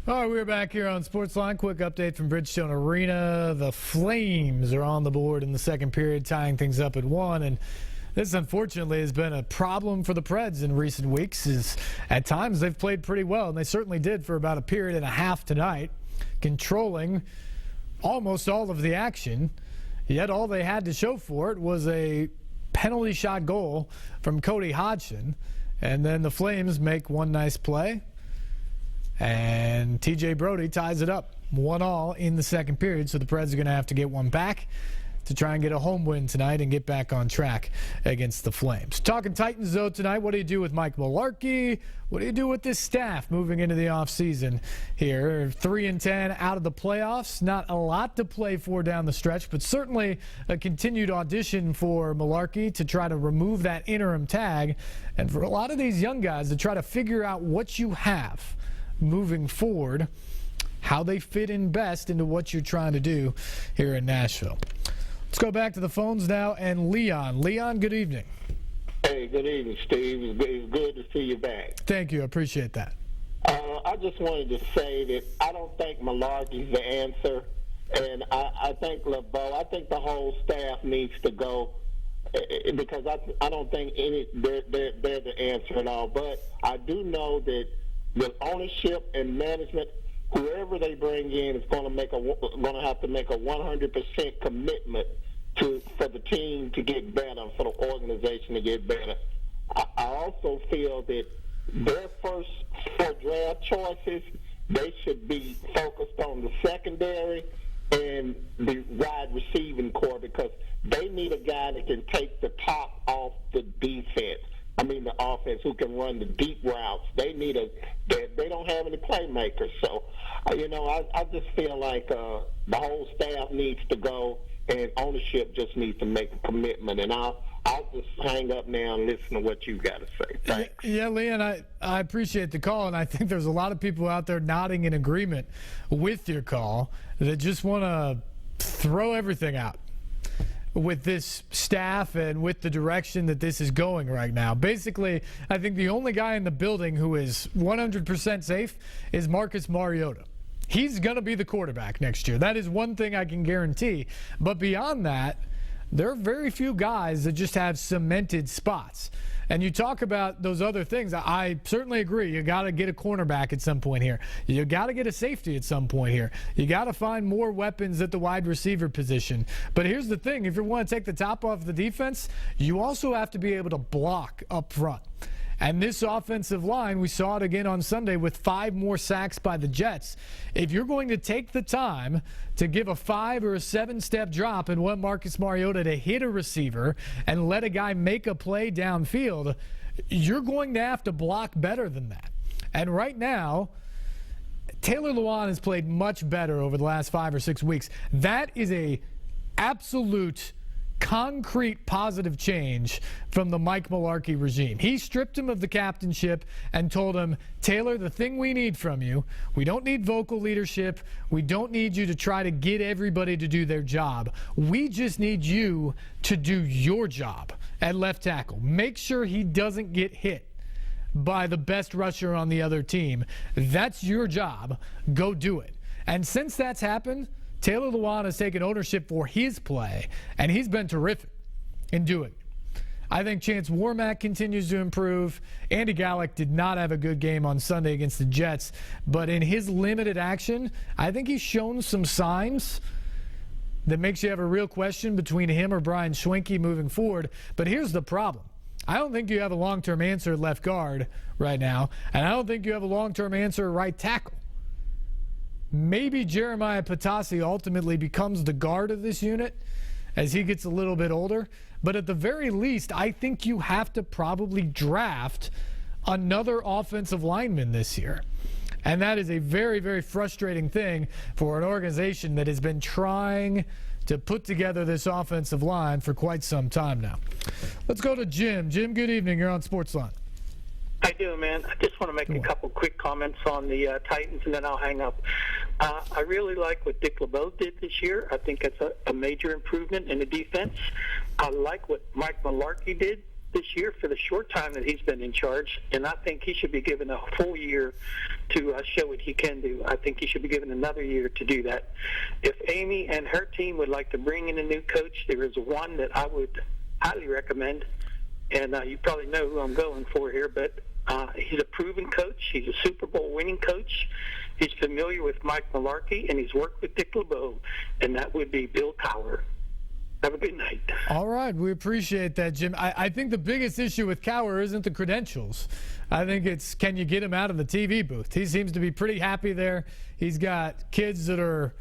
All right, we're back here on SportsLine. Quick update from Bridgestone Arena. The Flames are on the board in the second period, tying things up at 1. And this, unfortunately, has been a problem for the Preds in recent weeks. Is at times they've played pretty well, and they certainly did for about a period and a half tonight, controlling almost all of the action. Yet all they had to show for it was a penalty shot goal from Cody Hodgson. And then the Flames make one nice play. And TJ Brody ties it up 1-1 in the second period. So the Preds are going to have to get one back to try and get a home win tonight and get back on track against the Flames. Talking Titans, though, tonight, what do you do with Mike Mularkey? What do you do with this staff moving into the offseason here? 3-10 out of the playoffs. Not a lot to play for down the stretch, but certainly a continued audition for Mularkey to try to remove that interim tag. And for a lot of these young guys to try to figure out what you have moving forward, how they fit in best into what you're trying to do here in Nashville. Let's go back to the phones now, and Leon. Leon, good evening. Hey, good evening, Steve. It's good to see you back. Thank you. I appreciate that. I just wanted to say that I don't think Mularkey's the answer, and I think LeBeau, I think the whole staff needs to go, because I don't think they're the answer at all. But I do know that the ownership and management, whoever they bring in, is going to have to make a 100% commitment for the team to get better, for the organization to get better. I also feel that their first 4 draft choices, they should be focused on the secondary and the wide receiving core, because they need a guy that can take the top off the defense. The offense, who can run the deep routes. They don't have any playmakers. So, I just feel like the whole staff needs to go, and ownership just needs to make a commitment. And I'll just hang up now and listen to what you got to say. Thanks. Yeah, Leon, I appreciate the call, and I think there's a lot of people out there nodding in agreement with your call that just want to throw everything out with this staff and with the direction that this is going right now. Basically, I think the only guy in the building who is 100% safe is Marcus Mariota. He's going to be the quarterback next year. That is one thing I can guarantee. But beyond that, there are very few guys that just have cemented spots. And you talk about those other things. I certainly agree. You got to get a cornerback at some point here. You got to get a safety at some point here. You got to find more weapons at the wide receiver position. But here's the thing. If you want to take the top off the defense, you also have to be able to block up front. And this offensive line, we saw it again on Sunday with 5 more sacks by the Jets. If you're going to take the time to give a 5 or a 7-step drop and want Marcus Mariota to hit a receiver and let a guy make a play downfield, you're going to have to block better than that. And right now, Taylor Lewan has played much better over the last 5 or 6 weeks. That is a absolute concrete positive change from the Mike Mularkey regime. He stripped him of the captainship and told him, Taylor, the thing we need from you, we don't need vocal leadership. We don't need you to try to get everybody to do their job. We just need you to do your job at left tackle. Make sure he doesn't get hit by the best rusher on the other team. That's your job. Go do it. And since that's happened, Taylor Lewan has taken ownership for his play, and he's been terrific in doing it. I think Chance Warmack continues to improve. Andy Gallick did not have a good game on Sunday against the Jets, but in his limited action, I think he's shown some signs that makes you have a real question between him or Brian Schwenke moving forward. But here's the problem. I don't think you have a long-term answer at left guard right now, and I don't think you have a long-term answer at right tackle. Maybe Jeremiah Patasi ultimately becomes the guard of this unit as he gets a little bit older. But at the very least, I think you have to probably draft another offensive lineman this year. And that is a very, very frustrating thing for an organization that has been trying to put together this offensive line for quite some time now. Let's go to Jim. Jim, good evening. You're on SportsLine. I do, man. I just want to make a couple quick comments on the Titans, and then I'll hang up. I really like what Dick LeBeau did this year. I think it's a major improvement in the defense. I like what Mike Mularkey did. this year for the short time that he's been in charge, and I think he should be given a full year to show what he can do. I think he should be given another year to do that. If Amy and her team would like to bring in a new coach, there is one that I would highly recommend, and you probably know who I'm going for here, but he's a proven coach. He's a Super Bowl winning coach. He's familiar with Mike Mularkey, and he's worked with Dick LeBeau, and that would be Bill Cowher. Have a good night. All right. We appreciate that, Jim. I think the biggest issue with Cowher isn't the credentials. I think it's, can you get him out of the TV booth? He seems to be pretty happy there. He's got kids that are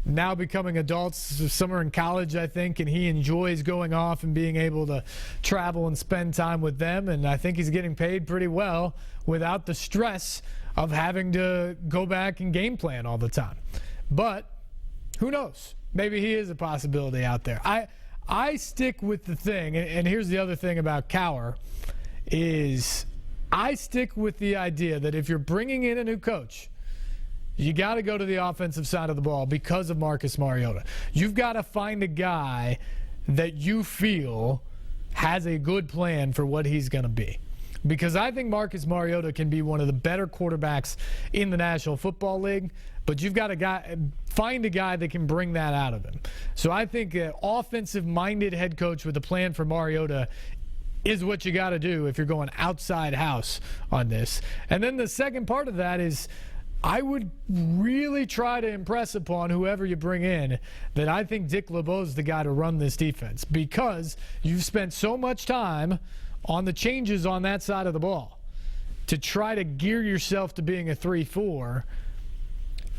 now becoming adults. Some are in college, I think, and he enjoys going off and being able to travel and spend time with them. And I think he's getting paid pretty well without the stress of having to go back and game plan all the time. But who knows? Maybe he is a possibility out there. I stick with the thing, and here's the other thing about Cowher, is I stick with the idea that if you're bringing in a new coach, you got to go to the offensive side of the ball because of Marcus Mariota. You've got to find a guy that you feel has a good plan for what he's going to be. Because I think Marcus Mariota can be one of the better quarterbacks in the National Football League, but you've got to find a guy that can bring that out of him. So I think an offensive-minded head coach with a plan for Mariota is what you got to do if you're going outside house on this. And then the second part of that is I would really try to impress upon whoever you bring in that I think Dick LeBeau is the guy to run this defense, because you've spent so much time on the changes on that side of the ball to try to gear yourself to being a 3-4,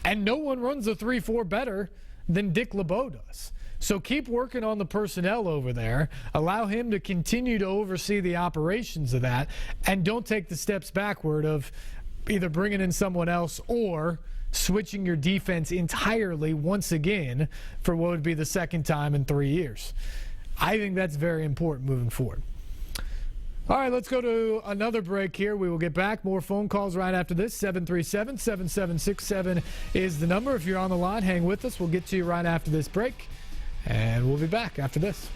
and no one runs a 3-4 better than Dick LeBeau does. So keep working on the personnel over there. Allow him to continue to oversee the operations of that, and don't take the steps backward of either bringing in someone else or switching your defense entirely once again for what would be the second time in 3 years. I think that's very important moving forward. All right, let's go to another break here. We will get back. More phone calls right after this. 737-7767 is the number. If you're on the line, hang with us. We'll get to you right after this break, and we'll be back after this.